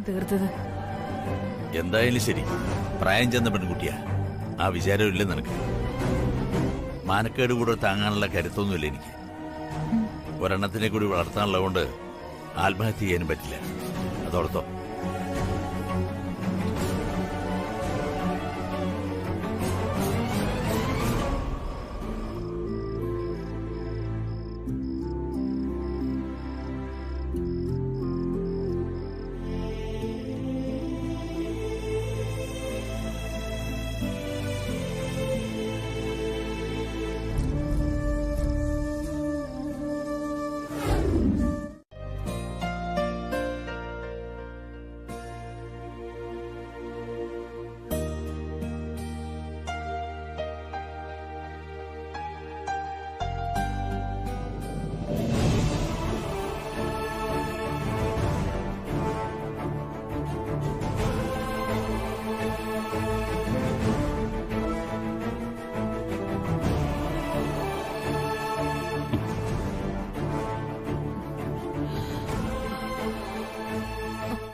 തീർത്തത്. എന്തായാലും ശരി, പ്രായം ചെന്ന പെൺകുട്ടിയാ. ആ വിചാരമില്ല നിനക്ക്. മാനക്കേട് കൂടെ താങ്ങാനുള്ള കരുത്തൊന്നുമില്ല എനിക്ക്. ഒരെണ്ണത്തിനെ കൂടി വളർത്താനുള്ള കൊണ്ട് ആത്മഹത്യ ചെയ്യാനും പറ്റില്ല. അതോർത്തോ.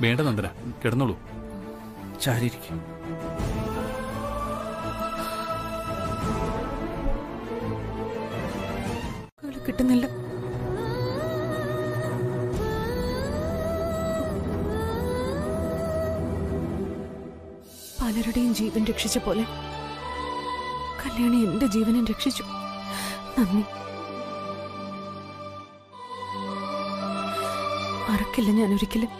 വേണ്ട നന്ദന, കിടന്നോളൂ. ചാരിയിരിക്കും. കിട്ടുന്നില്ല. പലരുടെയും ജീവൻ രക്ഷിച്ച പോലെ കല്യാണി എന്റെ ജീവനും രക്ഷിച്ചു. നന്ദി. മറക്കില്ല ഞാൻ ഒരിക്കലും.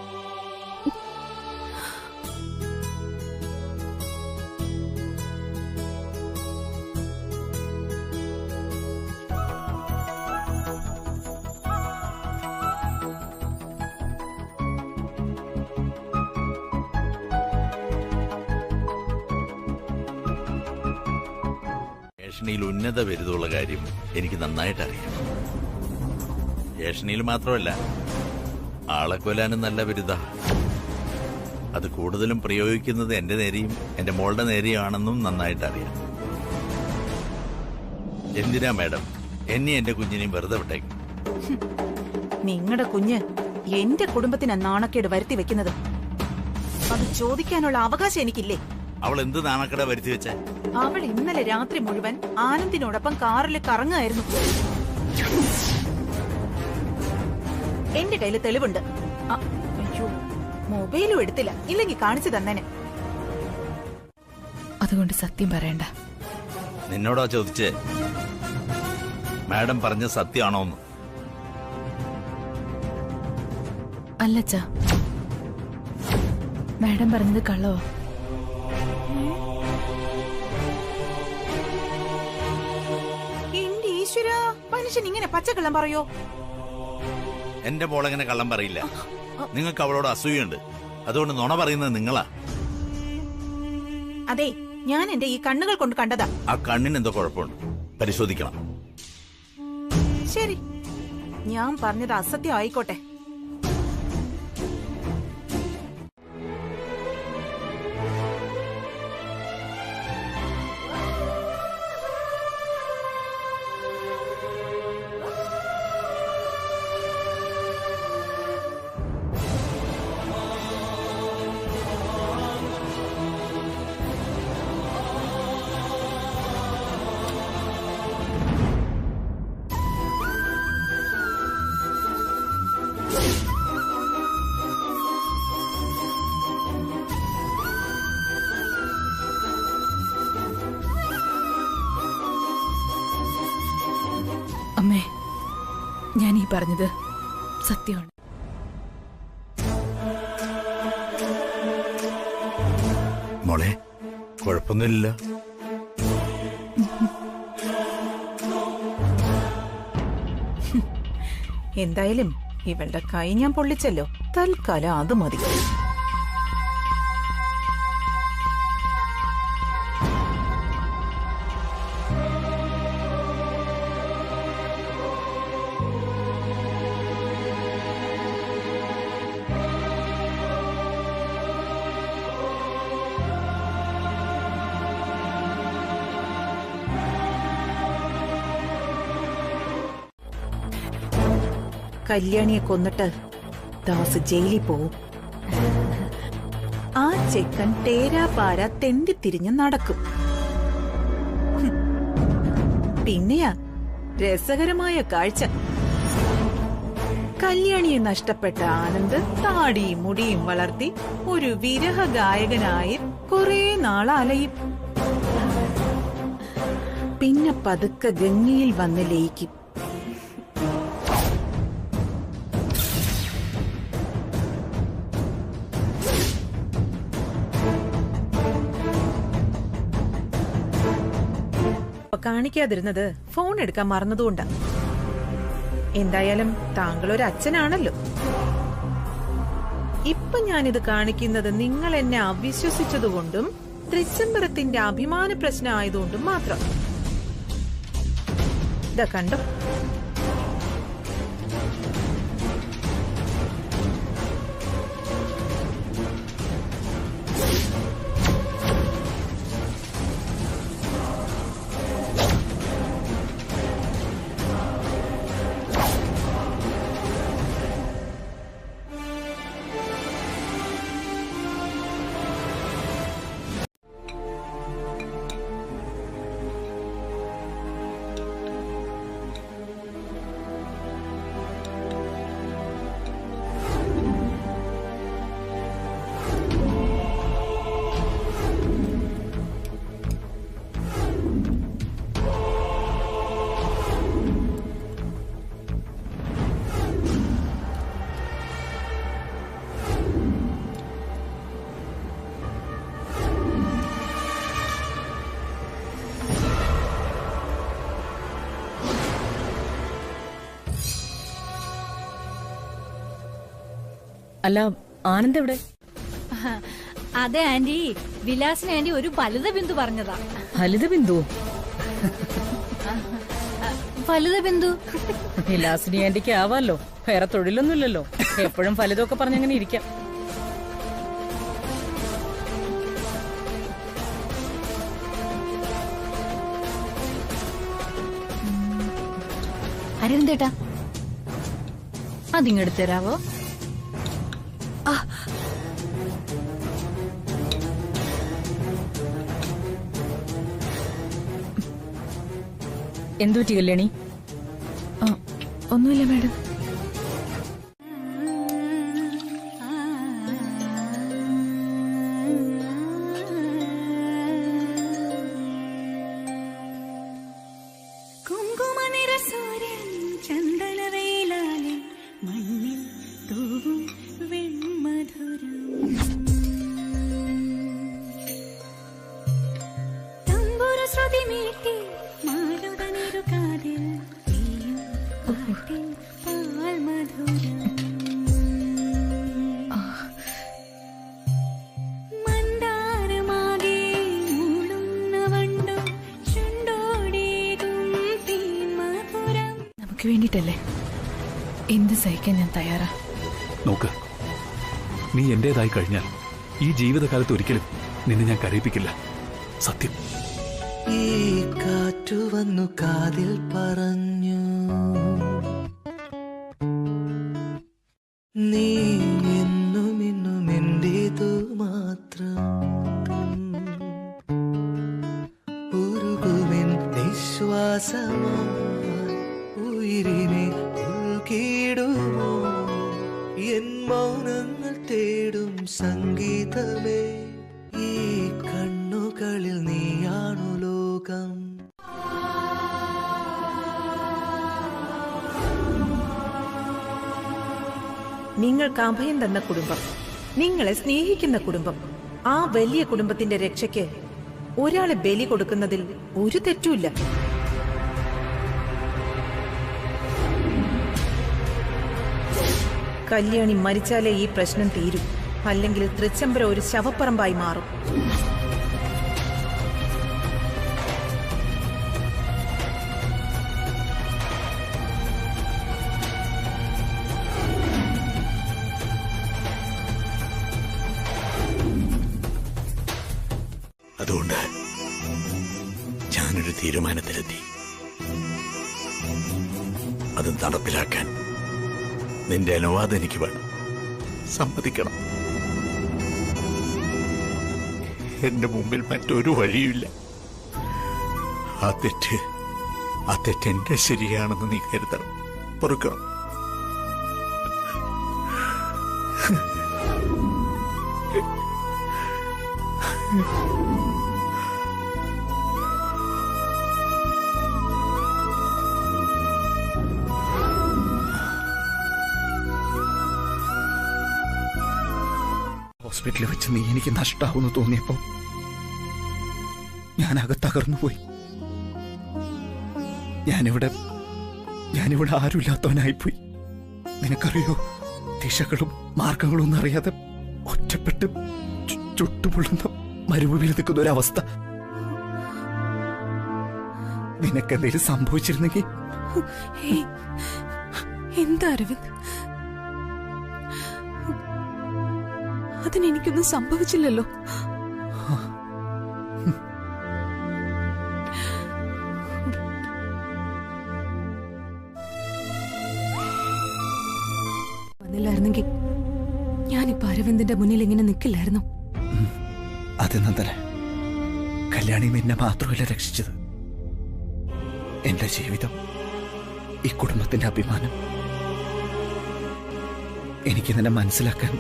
ഏഷണിയിൽ ഉന്നത ബിരുദമുള്ള കാര്യം എനിക്ക് നന്നായിട്ട് അറിയാം. ഏഷണിയിൽ മാത്രമല്ല, ആളെ കൊല്ലാനും നല്ല ബിരുദ. അത് കൂടുതലും പ്രയോഗിക്കുന്നത് എന്റെ നേരെയും എന്റെ മോളുടെ നേരെയാണെന്നും നന്നായിട്ട് അറിയാം. എന്തിനാ മാഡം എന്നെ എന്റെ കുഞ്ഞിനെയും വെറുതെ വിട്ടേക്കും? നിങ്ങളുടെ കുഞ്ഞ് എന്റെ കുടുംബത്തിന് നാണക്കേട് വരുത്തി വെക്കുന്നത് അത് ചോദിക്കാനുള്ള അവകാശം എനിക്കില്ലേ? അവൾ എന്ത് നാണക്കേടാ വരുത്തി വെച്ചേ? അവൾ ഇന്നലെ രാത്രി മുഴുവൻ ആനന്ദിനോടൊപ്പം കാറിൽ കറങ്ങായിരുന്നു. എന്റെ കയ്യിൽ തെളിവുണ്ട്. അയ്യോ, മൊബൈലും എടുത്തില്ല, ഇല്ലെങ്കിൽ കാണിച്ചു തന്നേനെ. അതുകൊണ്ട് സത്യം പറയണ്ട. നിന്നോടാ ചോദിച്ചേ മാഡം പറഞ്ഞ സത്യമാണോന്ന്? അല്ലച്ചാ, മാഡം പറഞ്ഞത് കള്ളോ? എന്റെ ഈശ്വരാ, മനുഷ്യൻ ഇങ്ങനെ പച്ചക്കള്ളം പറയോ? എന്റെ മോളെങ്ങനെ കള്ളം പറയില്ല. നിങ്ങൾക്ക് അവളോട് അസൂയുണ്ട്, അതുകൊണ്ട് നുണ പറയുന്നത് നിങ്ങളാ. അതെ, ഞാൻ എന്റെ ഈ കണ്ണുകൾ കൊണ്ട് കണ്ടതാ. ആ കണ്ണിന് എന്തോ കുഴപ്പമുണ്ട്, പരിശോധിക്കണം. ശരി, ഞാൻ പറഞ്ഞത് അസത്യം ആയിക്കോട്ടെ. അമ്മേ, ഞാൻ ഈ പറഞ്ഞത് സത്യമാണ്. മോളെ, കുഴപ്പമൊന്നുമില്ല. എന്തായാലും ഇവളുടെ കൈ ഞാൻ പൊള്ളിച്ചല്ലോ. തൽക്കാലം അത് മതി. കല്യാണിയെ കൊന്നിട്ട് ദാസ് ജയിലിൽ പോവും. ചെക്കൻ തേരാപാര തെണ്ടിത്തിരിഞ്ഞ് നടക്കും. പിന്നെയാ രസകരമായ കാഴ്ച. കല്യാണിയെ നഷ്ടപ്പെട്ട ആനന്ദ് താടിയും മുടിയും വളർത്തി ഒരു വിരഹ ഗായകനായി കുറെ നാൾ അലയും. പിന്നെ പതുക്കെ ഗംഗയിൽ വന്ന് ലയിക്കും. കാണിക്കാതിരുന്നത് ഫോൺ എടുക്കാൻ മറന്നതുകൊണ്ടാ. എന്തായാലും താങ്കൾ ഒരു അച്ഛനാണല്ലോ. ഇപ്പൊ ഞാനിത് കാണിക്കുന്നത് നിങ്ങൾ എന്നെ അവിശ്വസിച്ചതുകൊണ്ടും തൃച്ചംബരത്തിന്റെ അഭിമാന പ്രശ്നം ആയതുകൊണ്ടും മാത്രം. ഇതാ കണ്ടോ. അല്ല, ആനന്ദ് എവിടെ? അതെ ആന്റി, വിലാസിന് ആന്റി ഒരു ഫലിത ബിന്ദു പറഞ്ഞതാ. ഫലിത ബിന്ദു? ഫലിത ബിന്ദു വിലാസിനി ആന്റിക്ക് ആവാലോ, വേറെ തൊഴിലൊന്നുമില്ലല്ലോ. എപ്പോഴും ഫലിതമൊക്കെ പറഞ്ഞങ്ങനെ ഇരിക്കാം. അരവിന്ദേട്ടാ, അതിങ്ങെടുത്ത് തരാവോ? എന്തുപറ്റി കല്യാണി? ഒന്നുമില്ല മാഡം. വേണ്ടിട്ടല്ലേ എന്ത് സഹിക്കാൻ ഞാൻ തയ്യാറാ. നോക്ക്, നീ എന്റേതായി കഴിഞ്ഞാൽ ഈ ജീവിതകാലത്ത് ഒരിക്കലും നിന്നെ ഞാൻ കരയിപ്പിക്കില്ല. സത്യം. ഈ കാറ്റു വന്നു കാതിൽ പറഞ്ഞു, നീ എന്നും ഇന്നും എന്റേതു മാത്രം. ഉരുകുവിൻ നിശ്വാസമാ ഉയിരിനെ ഉൾക്കിടുമോ എൻ മൗനങ്ങൾ തേടും സംഗീതമേ. ഈ കണ്ണുകളിൽ നീയാണു ലോകം. നിങ്ങൾക്ക് അഭയം തന്ന കുടുംബം, നിങ്ങളെ സ്നേഹിക്കുന്ന കുടുംബം, ആ വലിയ കുടുംബത്തിന്റെ രക്ഷയ്ക്ക് ഒരാളെ ബലി കൊടുക്കുന്നതിൽ ഒരു തെറ്റുമില്ല. കല്യാണി മരിച്ചാലേ ഈ പ്രശ്നം തീരും, അല്ലെങ്കിൽ തൃച്ചംബരം ഒരു ശവപ്പറമ്പായി മാറും. അതുകൊണ്ട് ഞാനൊരു തീരുമാനത്തിലെത്തി. അത് നടപ്പിലാക്കാൻ നിന്റെ അനുവാദം എനിക്ക് വേണം. സമ്മതിക്കണം. എന്റെ മുമ്പിൽ മറ്റൊരു വഴിയുമില്ല. ആ തെറ്റ് എന്റെ ശരിയാണെന്ന് നീ കരുതണം, പൊറുക്കണം. ഹോസ്പിറ്റലിൽ വെച്ച് നീ എനിക്ക് നഷ്ടാവുന്നു തോന്നിയപ്പോ ഞാനകെ തകർന്നുപോയി. ഞാനിവിടെ ആരുമില്ലാത്തവനായിപ്പോയി. നിനക്കറിയോ, ദിശകളും മാർഗങ്ങളും ഒന്നും അറിയാതെ ഒറ്റപ്പെട്ട് ചുട്ടുപൊള്ളുന്ന മരുഭൂമിയിൽ നിൽക്കുന്ന ഒരവസ്ഥ. നിനക്കെന്തെങ്കിലും സംഭവിച്ചിരുന്നെങ്കിൽ. എന്താ അരവിന്ദ്, അതിനെനിക്കൊന്നും സംഭവിച്ചില്ലല്ലോ. വന്നില്ലായിരുന്നെങ്കിൽ ഞാനിപ്പോ അരവിന്ദിന്റെ മുന്നിൽ ഇങ്ങനെ നിൽക്കില്ലായിരുന്നു. അത് നന്ദന, കല്യാണിയും എന്നെ മാത്രമല്ല രക്ഷിച്ചത്, എന്റെ ജീവിതം, ഈ കുടുംബത്തിന്റെ അഭിമാനം. എനിക്ക് നിന്നെ മനസ്സിലാക്കാൻ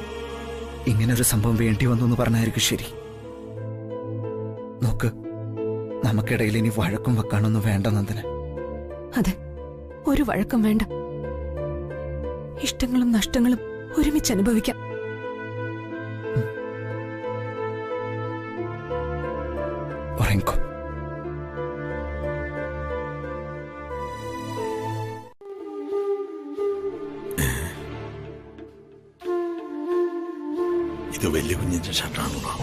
ഇങ്ങനൊരു സംഭവം വേണ്ടി വന്നു എന്ന് പറഞ്ഞായിരിക്കും ശരി. നോക്ക്, നമുക്കിടയിൽ ഇനി വഴക്കും വെക്കാനൊന്നും വേണ്ട നന്ദന. അതെ, ഒരു വഴക്കം വേണ്ട. ഇഷ്ടങ്ങളും നഷ്ടങ്ങളും ഒരുമിച്ച് അനുഭവിക്കാം. ഉറങ്ങിക്കോ. ഇത് വലിയ കുഞ്ഞിന്റെ ഷർട്ടാണല്ലോ.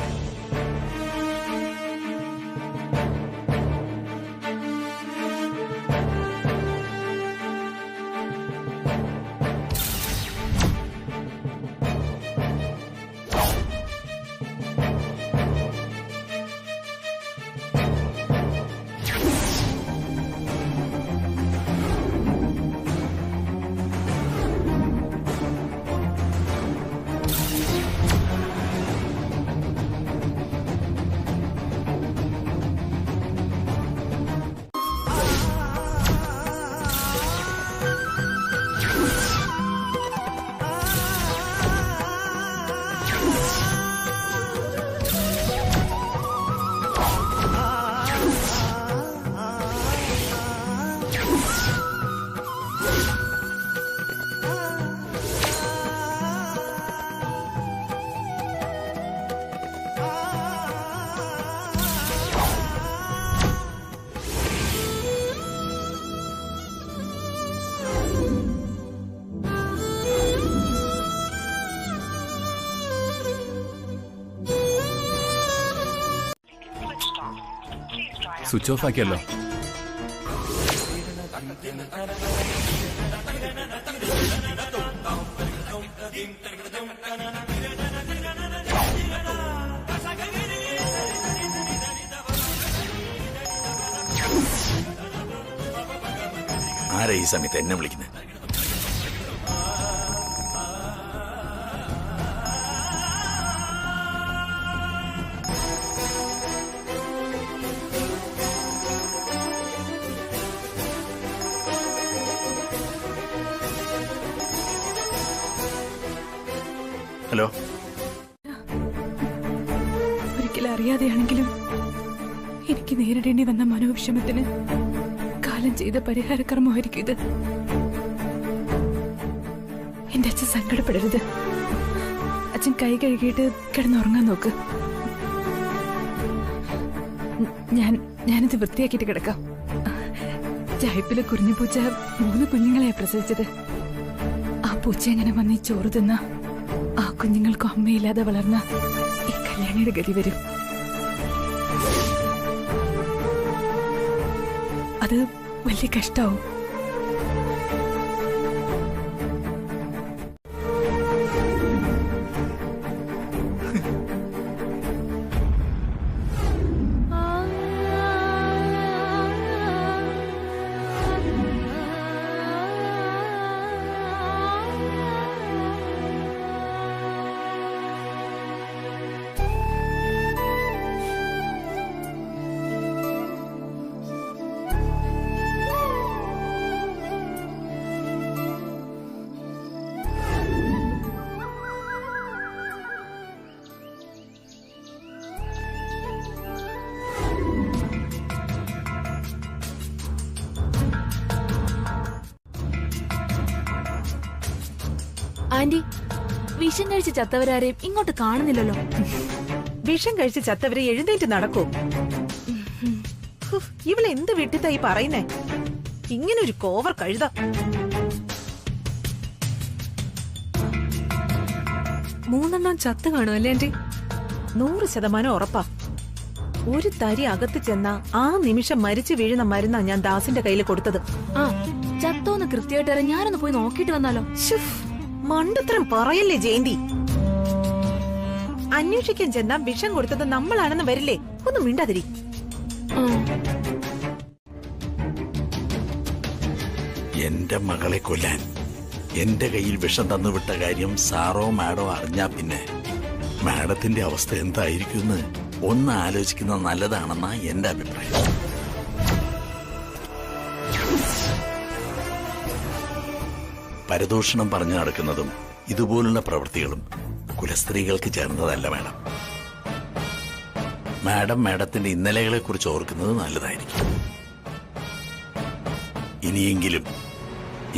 Switch off ആക്കിയല്ലോ. ആരാ ഈ സമയത്ത് എന്നെ വിളിക്കുന്നത്? ഹലോ. ഒരിക്കലും അറിയാതെയാണെങ്കിലും എനിക്ക് നേരിടേണ്ടി വന്ന മനോവിഷമത്തിന് കാലം ചെയ്ത പരിഹാരക്രമമായിരിക്കും ഇത്. എന്റെ അച്ഛൻ സങ്കടപ്പെടരുത്. അച്ഛൻ കൈ കഴുകിയിട്ട് കിടന്നുറങ്ങാൻ നോക്ക്. ഞാനിത് വൃത്തിയാക്കിയിട്ട് കിടക്കാം. ചായപ്പിലെ കുഞ്ഞുപൂച്ച 3 കുഞ്ഞുങ്ങളെ പ്രസവിച്ചത്. ആ പൂച്ച എങ്ങനെ വന്ന് ഈ ചോറ് തിന്ന ആ കുഞ്ഞുങ്ങൾക്കും അമ്മയില്ലാതെ വളർന്ന ഈ കല്യാണിയുടെ ഗതി വരും. അത് വലിയ കഷ്ടാവും. ആന്റി, വിഷം കഴിച്ച് ചത്തവരാരെയും ഇങ്ങോട്ട് കാണുന്നില്ലല്ലോ. വിഷം കഴിച്ച് ചത്തവരെ എഴുന്നേറ്റ് നടക്കൂ. ഇവളെന്ത് വിട്ടിത്തായി പറയുന്നേ? ഇങ്ങനെ ഒരു കോവർ കഴുത. മൂന്നെണ്ണം ചത്ത് കാണുമല്ലേ ആന്റി? 100% ഉറപ്പാ. ഒരു തരി അകത്ത് ചെന്ന ആ നിമിഷം മരിച്ചു വീഴുന്ന മരുന്നാ ഞാൻ ദാസിന്റെ കയ്യിൽ കൊടുത്തത്. ആ, ചത്തോന്ന് കൃത്യമായിട്ട് ഞാനൊന്ന് പോയി നോക്കിയിട്ട് വന്നാലോ? മണ്ടത്തരം പറയല്ലേ ജയന്തി. അന്വേഷിക്കാൻ ചെന്നാ വിഷം കൊടുത്തത് നമ്മളാണെന്ന് വരില്ലേ? ഒന്നും മിണ്ടാതിരി. എന്റെ മകളെ കൊല്ലാൻ എന്റെ കയ്യിൽ വിഷം തന്നുവിട്ട കാര്യം സാറോ മാഡോ അറിഞ്ഞാ പിന്നെ മാഡത്തിന്റെ അവസ്ഥ എന്തായിരിക്കുമെന്ന് ഒന്ന് ആലോചിക്കുന്നത് നല്ലതാണെന്നാ എന്റെ അഭിപ്രായം. പരദൂഷണം പറഞ്ഞു നടക്കുന്നതും ഇതുപോലുള്ള പ്രവൃത്തികളും കുലസ്ത്രീകൾക്ക് ചേർന്നതല്ല മാഡം. മാഡത്തിന്റെ ഇന്നലകളെ കുറിച്ച് ഓർക്കുന്നത് നല്ലതായിരിക്കും. ഇനിയെങ്കിലും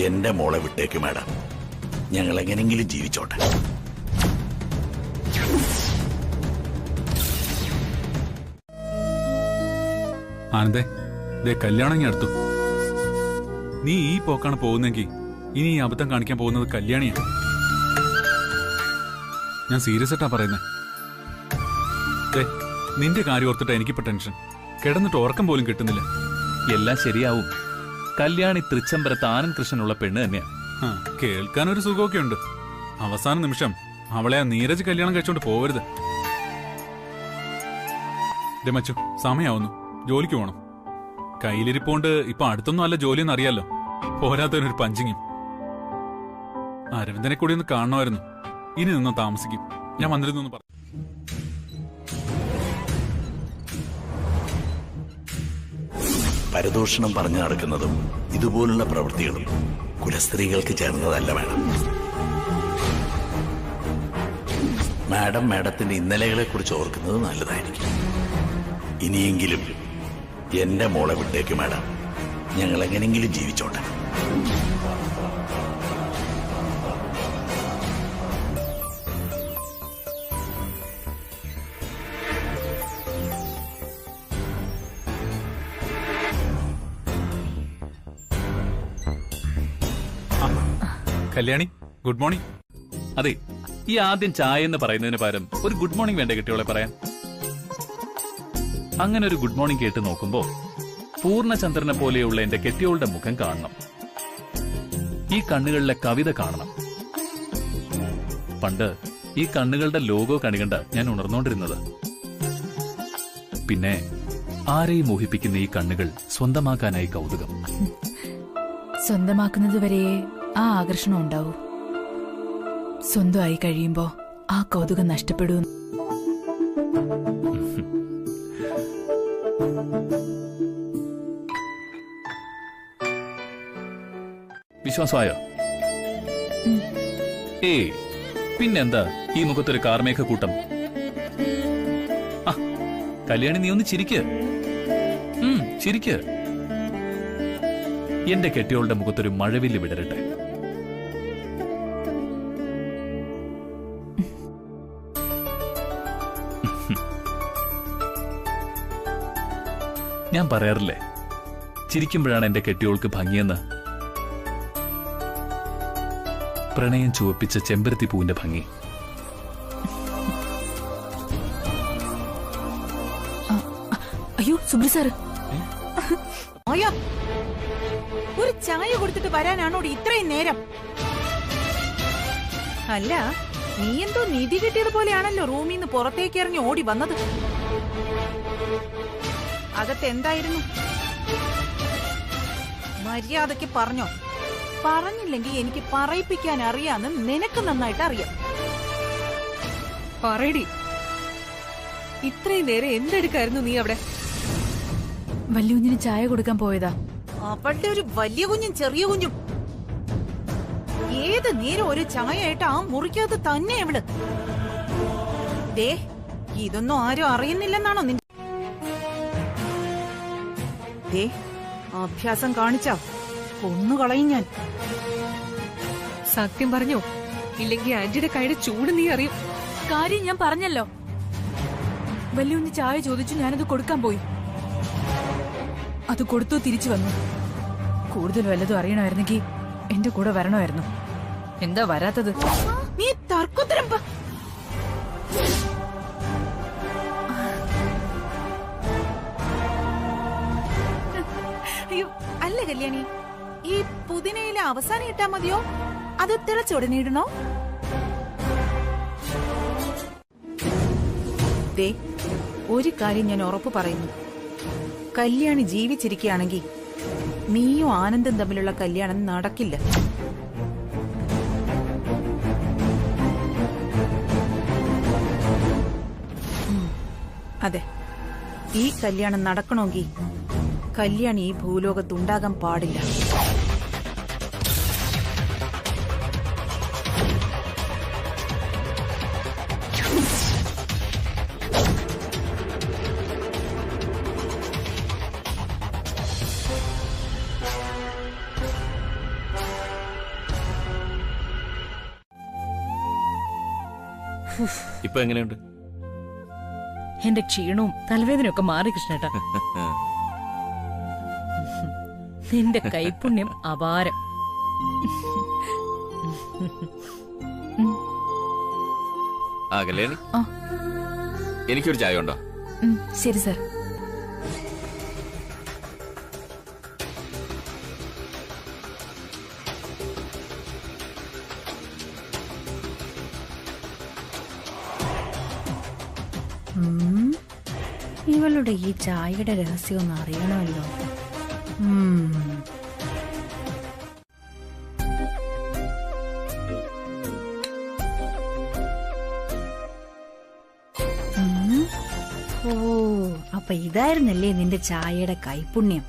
എന്റെ മോളെ വിട്ടേക്ക് മാഡം. ഞങ്ങൾ എങ്ങനെങ്കിലും ജീവിച്ചോട്ടെ. ആനന്ദേ, ദേ കല്യാണം ഇങ്ങ് അടുത്തു. നീ ഈ പോക്കാണ് പോകുന്നെങ്കിൽ ഇനി ഈ അബദ്ധം കാണിക്കാൻ പോകുന്നത് കല്യാണിയാണ്. ഞാൻ സീരിയസ് ആയിട്ടാ പറയുന്നേ. ദേ, നിന്റെ കാര്യം ഓർത്തിട്ടാ എനിക്കിപ്പോ ടെൻഷൻ. കിടന്നിട്ട് ഉറക്കം പോലും കിട്ടുന്നില്ല. എല്ലാം ശരിയാവും. കല്യാണി തൃച്ചംബരത്ത് ആനന്ദ് കൃഷ്ണനുള്ള പെണ്ണ് തന്നെയാ. കേൾക്കാനൊരു സുഖമൊക്കെ ഉണ്ട്. അവസാന നിമിഷം അവളെ ആ നീരജ് കല്യാണം കഴിച്ചോണ്ട് പോവരുത്. മച്ചു, സമയാവുന്നു. ജോലിക്ക് പോണം. കയ്യിലിരിപ്പോണ്ട് ഇപ്പൊ അടുത്തൊന്നും അല്ല ജോലിയെന്ന് അറിയാലോ. പോരാത്തവനൊരു പഞ്ചിങ്ങും. അരവിന്ദനെ കൂടി ഒന്ന് കാണണമായിരുന്നു. ഇനി നിന്നോ താമസിക്കും. ഞാൻ വന്നിരുന്നു പറഞ്ഞു. പരദൂഷണം പറഞ്ഞു നടക്കുന്നതും ഇതുപോലുള്ള പ്രവൃത്തികളും കുലസ്ത്രീകൾക്ക് ചേർന്നതല്ല മാഡം. മാഡത്തിന്റെ ഇന്നലകളെ കുറിച്ച് ഓർക്കുന്നത് നല്ലതായിരിക്കും. ഇനിയെങ്കിലും എന്റെ മോളെ വിട്ടേക്ക് മാഡം. ഞങ്ങൾ എങ്ങനെങ്കിലും ജീവിച്ചോട്ടെ. Kalyani, good morning. അതെ, ഈ ആദ്യം ചായ എന്ന് പറയുന്നതിന് പകരം ഒരു ഗുഡ് മോർണിംഗ് വേണ്ട കെട്ടിയോളെ പറയാൻ. അങ്ങനെ ഒരു ഗുഡ് മോർണിംഗ് കേട്ട് നോക്കുമ്പോ പൂർണ്ണചന്ദ്രനെ പോലെയുള്ള എന്റെ കെട്ടിയോളുടെ മുഖം കാണണം. ഈ കണ്ണുകളിലെ കവിത കാണണം. പണ്ട് ഈ കണ്ണുകളുടെ ലോഗോ കണികണ്ട ഞാൻ ഉണർന്നോണ്ടിരുന്നത്. പിന്നെ ആരെയും മോഹിപ്പിക്കുന്ന ഈ കണ്ണുകൾ സ്വന്തമാക്കാനായി കൗതുകം. സ്വന്തമാക്കുന്നത് വരെ ആ ആകർഷണം ഉണ്ടാവൂ. സ്വന്തമായി കഴിയുമ്പോ ആ കൗതുകം നഷ്ടപ്പെടൂ. വിശ്വാസമായോ? പിന്നെന്താ ഈ മുഖത്തൊരു കാർമേഘക്കൂട്ടം? കല്യാണി, നീ ഒന്ന് ചിരിക്ക്. ചിരിക്ക്. എന്റെ കെട്ടിയോളുടെ മുഖത്തൊരു മഴവില്ല് വിടരട്ടെ. ഞാൻ പറയാറില്ലേ, ചിരിക്കുമ്പോഴാണ് എന്റെ കെട്ടിയോൾക്ക് ഭംഗിയെന്ന്. പ്രണയം ചുവപ്പിച്ച ചെമ്പരത്തി പൂവിന്റെ ഭംഗി. അയ്യോ സുബ്രി സാറ്, ഒരു ചായ കൊടുത്തിട്ട് വരാനാണോ ഇത്രയും നേരം? അല്ല, നീ എന്തോ നിധി കിട്ടിയത് പോലെയാണല്ലോ റൂമിൽ നിന്ന് പുറത്തേക്ക് ഇറങ്ങി ഓടി വന്നത്. അകത്ത് എന്തായിരുന്നു? മര്യാദയ്ക്ക് പറഞ്ഞോ. പറഞ്ഞില്ലെങ്കിൽ എനിക്ക് പറയിപ്പിക്കാൻ അറിയാന്ന് നിനക്ക് നന്നായിട്ട് അറിയാം. പറയടി, ഇത്രയും നേരം എന്തെടുക്കായിരുന്നു നീ അവിടെ? വലിയ കുഞ്ഞിന് ചായ കൊടുക്കാൻ പോയതാ. അവളുടെ ഒരു വലിയ കുഞ്ഞും ചെറിയ കുഞ്ഞും ഏത് നേരം ഒരു ചായയായിട്ട് ആ മുറിക്കകത്ത് തന്നെ അവള്. ദേ, ഇതൊന്നും ആരും അറിയുന്നില്ലെന്നാണോ നിന്റെ? ദേ, അഭ്യാസം കാണിച്ചാ കൊന്നുകളയും ഞാൻ. സത്യം പറഞ്ഞോ, ഇല്ലെങ്കിൽ ആന്റിയുടെ കൈയുടെ ചൂട് നീ അറിയും. കാര്യം ഞാൻ പറഞ്ഞല്ലോ. വല്യുണ്ണി ചായ ചോദിച്ചു, ഞാനത് കൊടുക്കാൻ പോയി. അത് കൊടുത്തു തിരിച്ചു വന്നു. കൂടുതൽ വല്ലതും അറിയണമായിരുന്നെങ്കിൽ എന്റെ കൂടെ വരണമായിരുന്നു. എന്താ വരാത്തത്? നീ തർക്കുത്തരം അയ്യോ അല്ല കല്യാണി, ഈ പുതിനയിലെ അവസാനം ഇട്ടാ മതിയോ അത് തിളച്ചുടനെ ഇടണോ? ദേ, ഒരു കാര്യം ഞാൻ ഉറപ്പ് പറയുന്നു. കല്യാണി ജീവിച്ചിരിക്കുകയാണെങ്കിൽ നീയും ആനന്ദും തമ്മിലുള്ള കല്യാണം നടക്കില്ല. അതെ, ഈ കല്യാണം നടക്കണമെങ്കിൽ കല്യാണി ഈ ഭൂലോകത്തുണ്ടാകാൻ പാടില്ല. ഇപ്പൊ എങ്ങനെയുണ്ട്? എന്റെ ക്ഷീണവും തലവേദനയൊക്കെ മാറി കൃഷ്ണേട്ടാ. നിന്റെ കൈപുണ്യം അപാരം. ആ കല്യാണി, എനിക്കൊരു ചായ ഉണ്ടോ? ശരി സർ. ഇവളുടെ ഈ ചായയുടെ രഹസ്യം ഒന്ന് അറിയണമല്ലോ. ഓ, അപ്പൊ ഇതായിരുന്നല്ലേ നിന്റെ ചായയുടെ കൈപുണ്യം.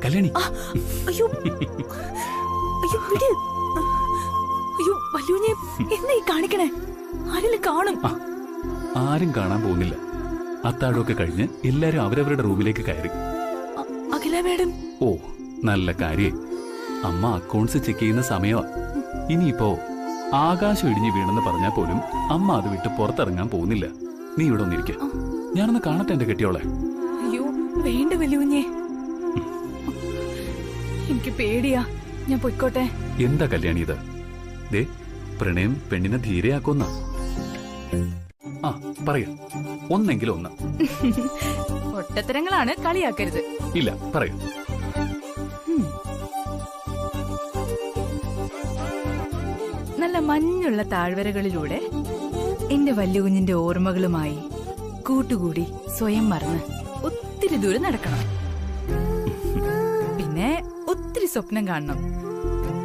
കല്യാണി, അയ്യോ അയ്യോ വിട്. അയ്യോ വല്യുണ്ണി, എന്നാ ഈ കാണിക്കണേ? ആരെങ്കിലും കാണും. ആരും കാണാൻ പോകുന്നില്ല. അത്താഴമൊക്കെ കഴിഞ്ഞ് എല്ലാരും അവരവരുടെ റൂമിലേക്ക് കയറി. അഖില മേഡം. ഓ, നല്ല കാര്യേ. അമ്മ അക്കൗണ്ട്സ് ചെക്ക് ചെയ്യുന്ന സമയമാ. ഇനിയിപ്പോ ആകാശം ഇടിഞ്ഞു വീണെന്ന് പറഞ്ഞാൽ പോലും അമ്മ അത് വിട്ട് പുറത്തിറങ്ങാൻ പോകുന്നില്ല. നീ ഇവിടെ ഒന്നിരിക്ക, ഞാനൊന്ന് കാണട്ടെ എന്റെ കെട്ടിയോളെ. അയ്യോ വേണ്ട വല്യുണ്ണി, എനിക്ക് പേടിയാ. ഞാൻ പൊയ്ക്കോട്ടെ. എന്താ കല്യാണി ഇത്? ദേ, പ്രണയം പെണ്ണിനെ ധീരയാക്കുന്ന. ആ പറയ, ഒന്നെങ്കിലും ഒന്ന്. ഒട്ടത്തരങ്ങളാണ്, കളിയാക്കരുത്. ഇല്ല, പറയൂ. നല്ല മഞ്ഞുള്ള താഴ്വരകളിലൂടെ എന്റെ വല്യുകുഞ്ഞിന്റെ ഓർമ്മകളുമായി കൂട്ടുകൂടി സ്വയം മറന്ന് ഒത്തിരി ദൂരം നടക്കണം. പിന്നെ ഒത്തിരി സ്വപ്നം കാണണം.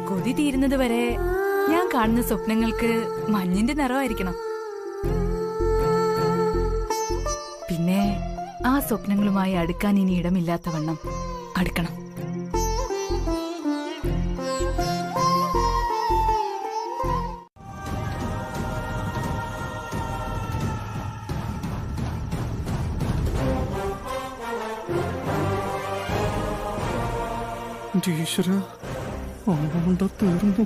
കൊതി തീരുന്നത് വരെ ഞാൻ കാണുന്ന സ്വപ്നങ്ങൾക്ക് മഞ്ഞിന്റെ നിറമായിരിക്കണം. പിന്നെ ആ സ്വപ്നങ്ങളുമായി അടുക്കാൻ ഇനി ഇടമില്ലാത്തവണ്ണം അടുക്കണം. ഈശ്വര, അമ്മ തീർന്നു.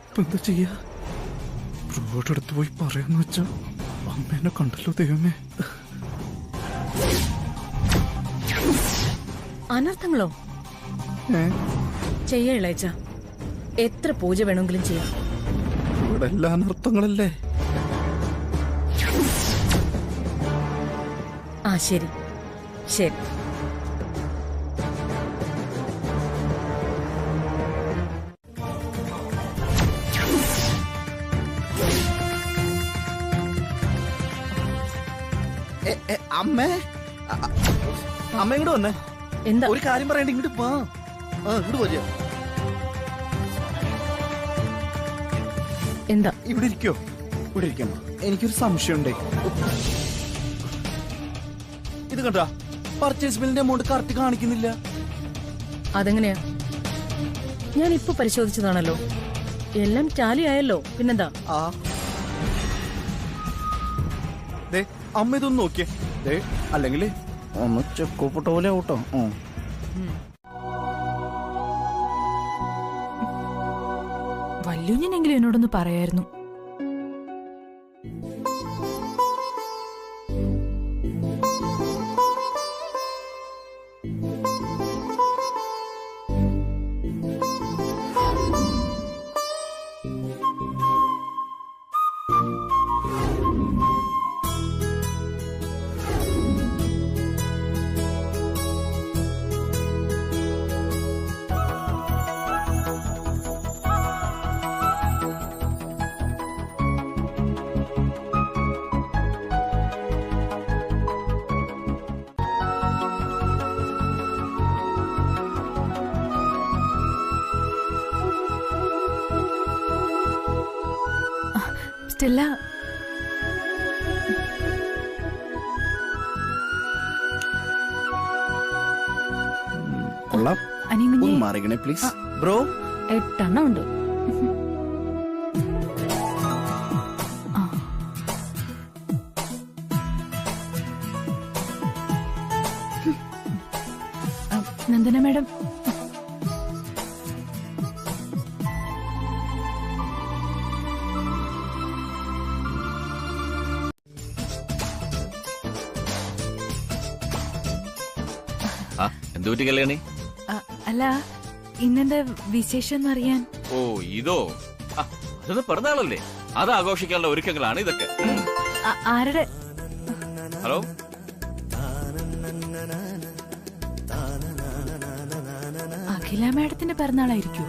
ഇപ്പൊ എന്താ ചെയ്യാ? റോഡെടുത്ത് പോയി പറയാന്ന് വെച്ചാ അമ്മേനെ കണ്ടല്ലോ. ദൈവമേ, അനർത്ഥങ്ങളോ? ചെയ്യാ ഇളയച്ച, എത്ര പൂജ വേണമെങ്കിലും ചെയ്യാം. ഇവിടെ എല്ലാ അനർത്ഥങ്ങളല്ലേ? ആ ശരി ശരി. അമ്മേ, അമ്മ ഇങ്ങോട്ട് വന്നേ. എന്താ? ഒരു കാര്യം പറയണ്ട, ഇങ്ങോട്ട് വാ. ഇങ്ങോട്ട് പോരാ. എന്താ? ഇവിടെ ഇരിക്കോ? ഇവിടെ ഇരിക്കാം. എനിക്കൊരു സംശയമുണ്ടേ. ഇത് കണ്ടാ പർച്ചേസ് ബില്ലിന്റെ എമൗണ്ട് കറക്റ്റ് കാണിക്കുന്നില്ല. അതെങ്ങനെയാ? ഞാൻ ഇപ്പൊ പരിശോധിച്ചതാണല്ലോ, എല്ലാം ടാലി ആയല്ലോ. പിന്നെന്താ? അമ്മ ഇതൊന്ന് നോക്കിയേ. അല്ലെങ്കിൽ ഒന്ന് ചെക്കോപ്പെട്ട പോലെ ആവട്ടോ. വല്യുഞ്ഞനെങ്കിലും എന്നോടൊന്ന് പറയായിരുന്നു. സ്റ്റെല്ല, കൊള്ളാം. അനിയൻ മാറിക്കണേ പ്ലീസ് ബ്രോ. 8 എണ്ണം ഉണ്ട്. നന്ദന മാഡം, എന്തുപറ്റി കല്യാണി? അല്ല ഇന്നെന്താ വിശേഷം എന്നറിയാൻ. ഓ ഇതോ, അതൊന്ന് പിറന്നാളല്ലേ, അത് ആഘോഷിക്കാനുള്ള ഒരുക്കങ്ങളാണ് ഇതൊക്കെ. ആരുടെ? ഹലോ, അഖില മാഡത്തിന്റെ പിറന്നാളായിരിക്കോ?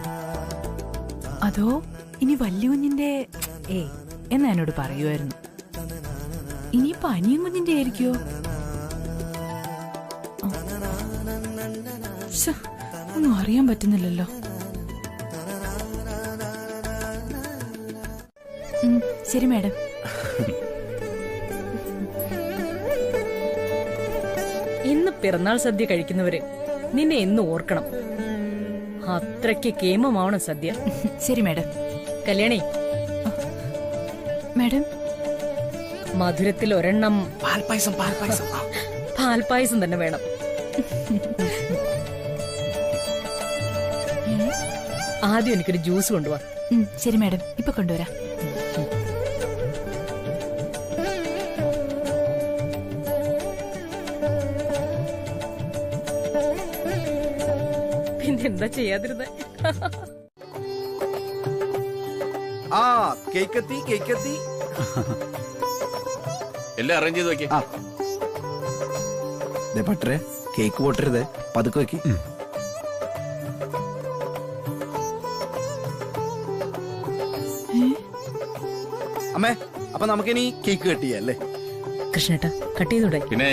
അതോ ഇനി വല്യ കുഞ്ഞിന്റെ? എന്നാ എന്നോട് പറയുമായിരുന്നു. ഇനിയിപ്പൊ അനിയൻ കുഞ്ഞിന്റെ ആയിരിക്കോ? ഒന്നും അറിയാൻ പറ്റുന്നില്ലല്ലോ. ശരി മാഡം. ഇന്ന് പിറന്നാൾ സദ്യ കഴിക്കുന്നവര് നിന്നെ എന്ന് ഓർക്കണം. അത്രയ്ക്ക് കേമമാവണം സദ്യ. ശരി മാഡം. കല്യാണി മാഡം, മധുരത്തിൽ ഒരെണ്ണം പാൽപ്പായസം. പാൽപ്പായസം തന്നെ വേണം. ആദ്യം എനിക്കൊരു ജ്യൂസ് കൊണ്ടുപോവാ. ശരി മാഡം, ഇപ്പൊ കൊണ്ടുവരാം. പിന്നെന്താ ചെയ്യാതിരുന്നത്? കേക്കെത്തി. എല്ലാം അറേഞ്ച് ചെയ്ത് വെക്കേ. പറ്റേ കേക്ക് പൊട്ടരുത്, പതുക്കെ വെക്കി. അമ്മേ, അപ്പൊ നമുക്കിനി കേക്ക് കട്ട് ചെയ്യാം അല്ലേ? കൃഷ്ണേട്ടാ, കട്ട് ചെയ്തൂടെ? പിന്നെ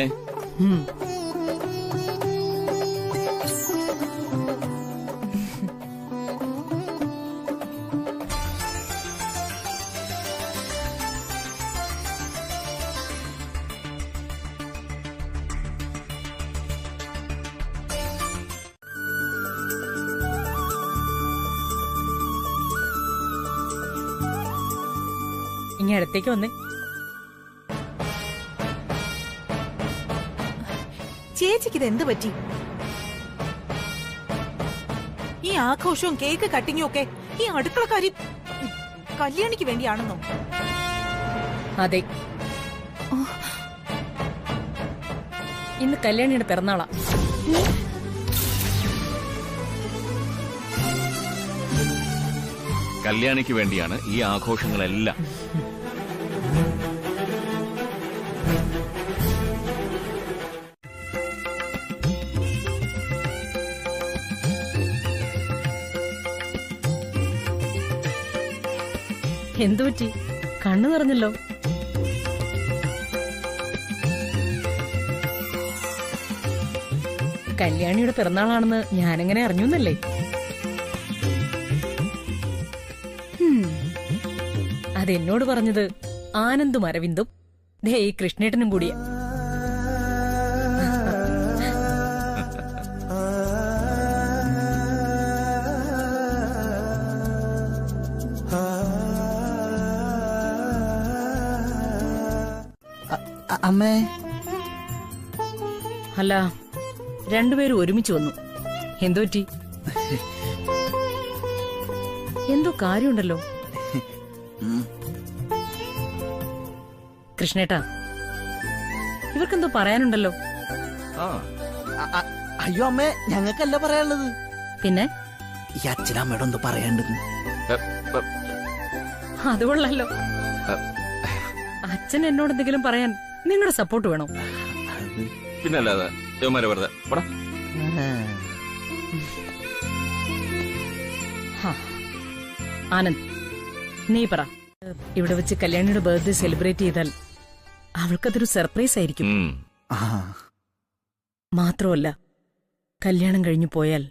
ഇനി അടുത്തേക്ക് വന്നേ. ചേച്ചിക്ക് ഇത് എന്ത് പറ്റി? ഈ ആഘോഷവും കേക്ക് കട്ടിങ്ങും ഒക്കെ ഈ അടുക്കളക്കാരി കല്യാണിക്ക് വേണ്ടിയാണെന്നോ? അതെ, ഇന്ന് കല്യാണിയുടെ പിറന്നാളാ. കല്യാണിക്ക് വേണ്ടിയാണ് ഈ ആഘോഷങ്ങളെല്ലാം. എന്തുപറ്റി? കണ്ണു നിറഞ്ഞല്ലോ. കല്യാണിയുടെ പിറന്നാളാണെന്ന് ഞാനെങ്ങനെ അറിഞ്ഞൂന്നല്ലേ? അത് എന്നോട് പറഞ്ഞത് ആനന്ദും അരവിന്ദും ദേ ഈ കൃഷ്ണേട്ടനും കൂടിയാ. അമ്മേ. അല്ല, രണ്ടുപേരും ഒരുമിച്ച് വന്നു. എന്തോ പറ്റി? എന്തോ കാര്യമുണ്ടല്ലോ. കൃഷ്ണേട്ടാ, ഇവർക്കെന്തോ പറയാനുണ്ടല്ലോ. അയ്യോ അമ്മേ, ഞങ്ങൾക്കല്ല പറയാനുള്ളത്. പിന്നെ ഈ അച്ഛനമ്മയോട് എന്തോ പറയാണ്ടെന്ന്. അത് കൊള്ളാലോ. അച്ഛൻ എന്നോട് എന്തെങ്കിലും പറയാൻ നിങ്ങളുടെ സപ്പോർട്ട് വേണോ? പിന്നല്ലാതെ വെറുതെ ആനന്ദ്, നീ പറ, ഇവിടെ വെച്ച് കല്യാണിയുടെ ബർത്ത്ഡേ സെലിബ്രേറ്റ് ചെയ്താൽ അവൾക്കതൊരു സർപ്രൈസ് ആയിരിക്കും. മാത്രമല്ല, കല്യാണം കഴിഞ്ഞു പോയാൽ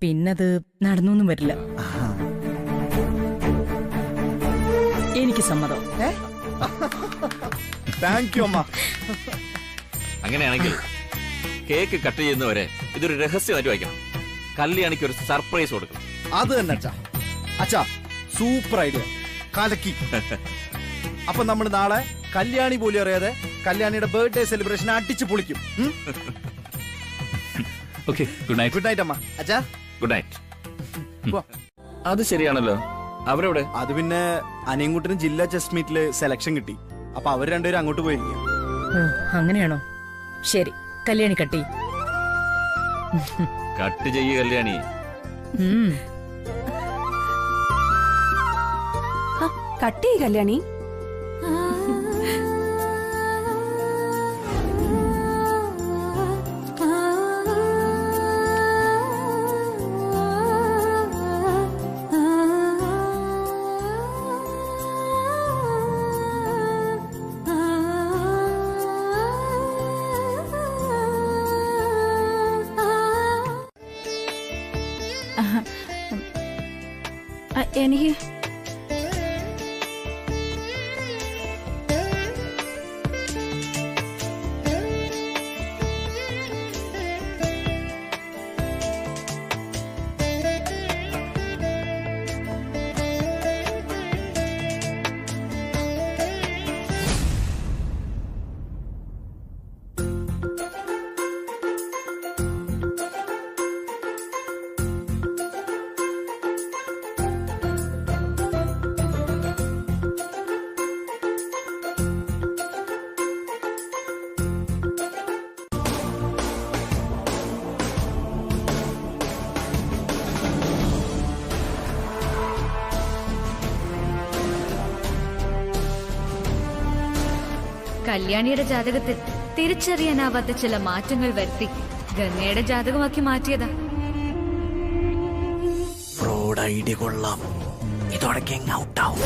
പിന്നത് നടന്നൊന്നും വരില്ല. എനിക്ക് സമ്മതം. താങ്ക് യു അമ്മ. അങ്ങനെയാണെങ്കിൽ കേക്ക് കട്ട് ചെയ്യുന്നവരെ ഇതൊരു രഹസ്യമായിട്ട് വയ്ക്കണം. കല്യാണിക്ക് ഒരു സർപ്രൈസ് കൊടുക്കണം. അത് തന്നെ അച്ഛാ. അച്ഛാ, സൂപ്പർ ഐഡിയ, കലക്കി. അപ്പൊ നമ്മൾ നാളെ കല്യാണി പോലും അറിയാതെ കല്യാണിയുടെ ബർത്ത്ഡേ സെലിബ്രേഷൻ അടിച്ചു പൊളിക്കും. Okay, good night. Good night അമ്മ. അച്ഛാ, ഗുഡ് നൈറ്റ്. അത് ശരിയാണല്ലോ. അവരെവിടെ? അത് പിന്നെ അനിയൻകുട്ടിന് ജില്ലാ ചെസ് മീറ്റില് സെലക്ഷൻ കിട്ടി. അപ്പൊ അവർ രണ്ടുപേരും അങ്ങോട്ട് പോയിരിക്കും. ഓ, അങ്ങനെയാണോ? ശരി, കല്യാണി കട്ടി. കട്ട് ചെയ്യ കല്യാണി. കട്ടി കല്യാണി. എനിക്ക് കല്യാണിയുടെ ജാതകത്തിൽ തിരിച്ചറിയാനാവാത്ത ചില മാറ്റങ്ങൾ വരുത്തി ഗംഗയുടെ ജാതകമാക്കി മാറ്റിയതാ. ഫ്രോഡ് ഐഡിയ കൊള്ളാം. ഇതോടെ ഔട്ടാവും.